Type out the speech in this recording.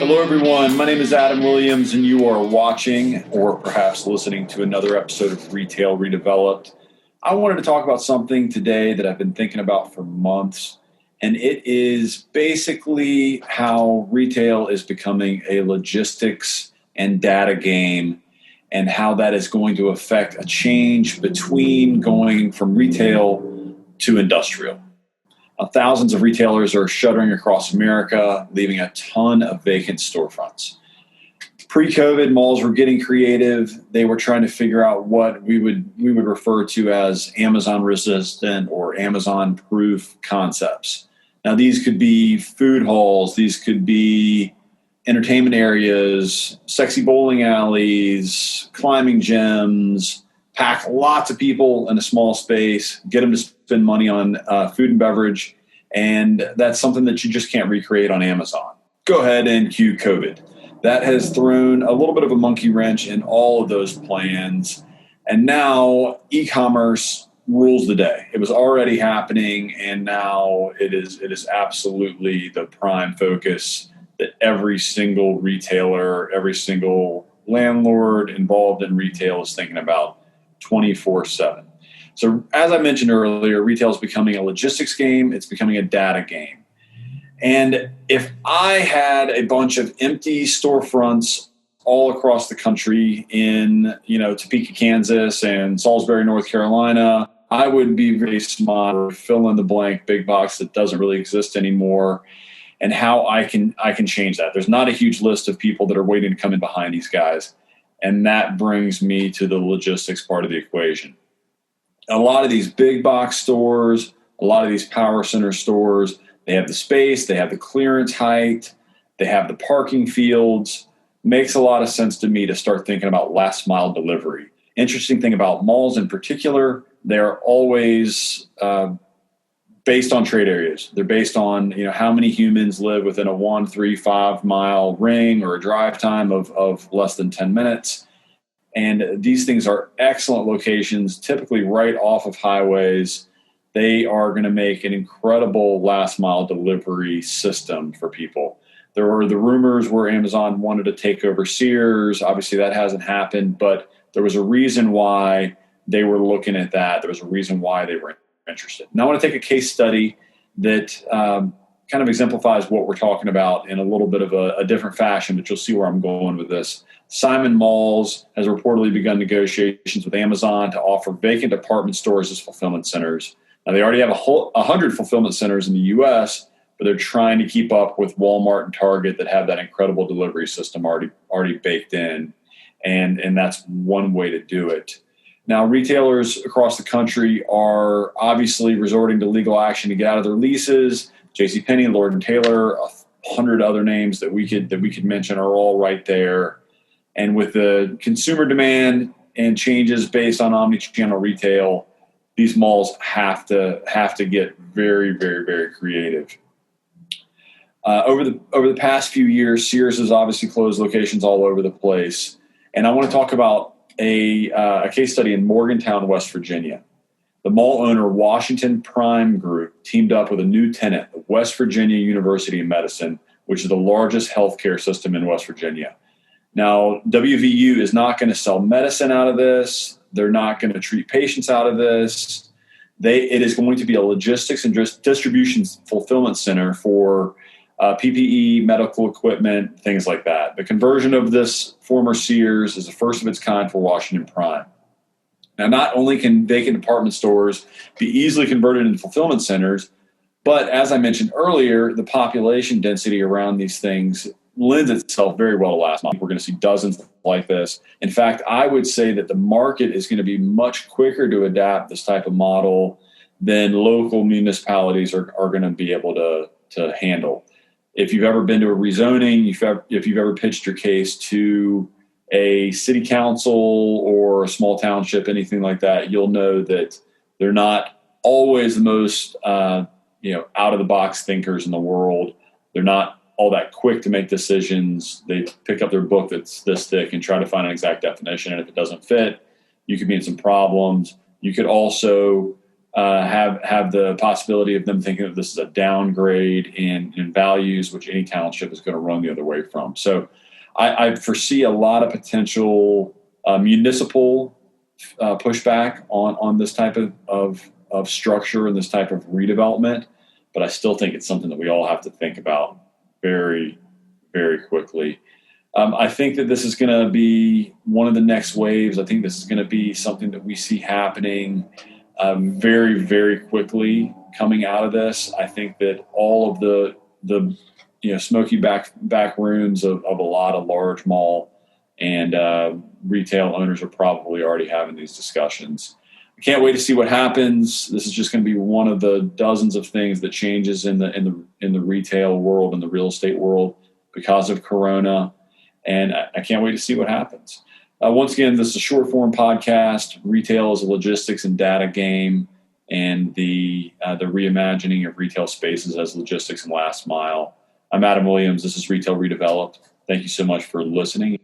Hello, everyone. My name is Adam Williams, and you are watching or perhaps listening to another episode of Retail Redeveloped. I wanted to talk about something today that I've been thinking about for months, and it is basically how retail is becoming a logistics and data game, and how that is going to affect a change between going from retail to industrial. Thousands of retailers are shuttering across America, leaving a ton of vacant storefronts. Pre-COVID, malls were getting creative. They were trying to figure out what we would refer to as Amazon-resistant or Amazon-proof concepts. Now, these could be food halls. These could be entertainment areas, sexy bowling alleys, climbing gyms, pack lots of people in a small space, get them to spend money on food and beverage, and that's something that you just can't recreate on Amazon. Go ahead and cue COVID. That has thrown a little bit of a monkey wrench in all of those plans, and now e-commerce rules the day. It was already happening, and now it is absolutely the prime focus that every single retailer, every single landlord involved in retail is thinking about 24/7. So as I mentioned earlier, retail is becoming a logistics game. It's becoming a data game. And if I had a bunch of empty storefronts all across the country in, Topeka, Kansas and Salisbury, North Carolina, I would be very smart, fill in the blank big box that doesn't really exist anymore, and how I can change that. There's not a huge list of people that are waiting to come in behind these guys. And that brings me to the logistics part of the equation. A lot of these big box stores, a lot of these power center stores, they have the space, they have the clearance height, they have the parking fields. Makes a lot of sense to me to start thinking about last mile delivery. Interesting thing about malls in particular, they're always based on trade areas. They're based on how many humans live within a 1, 3, 5 mile ring or a drive time of less than 10 minutes. And these things are excellent locations, typically right off of highways. They are going to make an incredible last mile delivery system for people. There were the rumors where Amazon wanted to take over Sears. Obviously that hasn't happened, but there was a reason why they were looking at that. There was a reason why they were interested. Now I want to take a case study that kind of exemplifies what we're talking about in a little bit of a different fashion, but you'll see where I'm going with this. Simon Malls has reportedly begun negotiations with Amazon to offer vacant department stores as fulfillment centers. Now they already have 100 fulfillment centers in the U.S., but they're trying to keep up with Walmart and Target that have that incredible delivery system already baked in, and that's one way to do it. Now, retailers across the country are obviously resorting to legal action to get out of their leases. JCPenney, Lord & Taylor, 100 other names that we could mention are all right there. And with the consumer demand and changes based on omni-channel retail, these malls have to get very, very, very creative. Over the past few years, Sears has obviously closed locations all over the place. And I want to talk about a case study in Morgantown, West Virginia. The mall owner, Washington Prime Group, teamed up with a new tenant, the West Virginia University of Medicine, which is the largest healthcare system in West Virginia. Now, WVU is not going to sell medicine out of this. They're not going to treat patients out of this. It is going to be a logistics and distribution fulfillment center for PPE, medical equipment, things like that. The conversion of this former Sears is the first of its kind for Washington Prime. Now, not only can vacant department stores be easily converted into fulfillment centers, but as I mentioned earlier, the population density around these things lends itself very well to last mile. We're going to see dozens like this. In fact, I would say that the market is going to be much quicker to adapt this type of model than local municipalities are going to be able to handle. If you've ever been to a rezoning, if you've ever pitched your case to a city council or a small township, anything like that, you'll know that they're not always the most out of the box thinkers in the world. They're not all that quick to make decisions. They pick up their book that's this thick and try to find an exact definition. And if it doesn't fit, you could be in some problems. You could also have the possibility of them thinking that this is a downgrade in values, which any township is going to run the other way from. So I foresee a lot of potential municipal pushback on this type of structure and this type of redevelopment, but I still think it's something that we all have to think about very, very quickly. I think that this is going to be one of the next waves. I think this is going to be something that we see happening very, very quickly coming out of this. I think that all of the smoky back rooms of a lot of large mall and retail owners are probably already having these discussions. I can't wait to see what happens. This is just going to be one of the dozens of things that changes in the retail world and the real estate world because of Corona, and I can't wait to see what happens. Once again, this is a short form podcast. Retail is a logistics and data game, and the reimagining of retail spaces as logistics and last mile. I'm Adam Williams. This is Retail Redeveloped. Thank you so much for listening.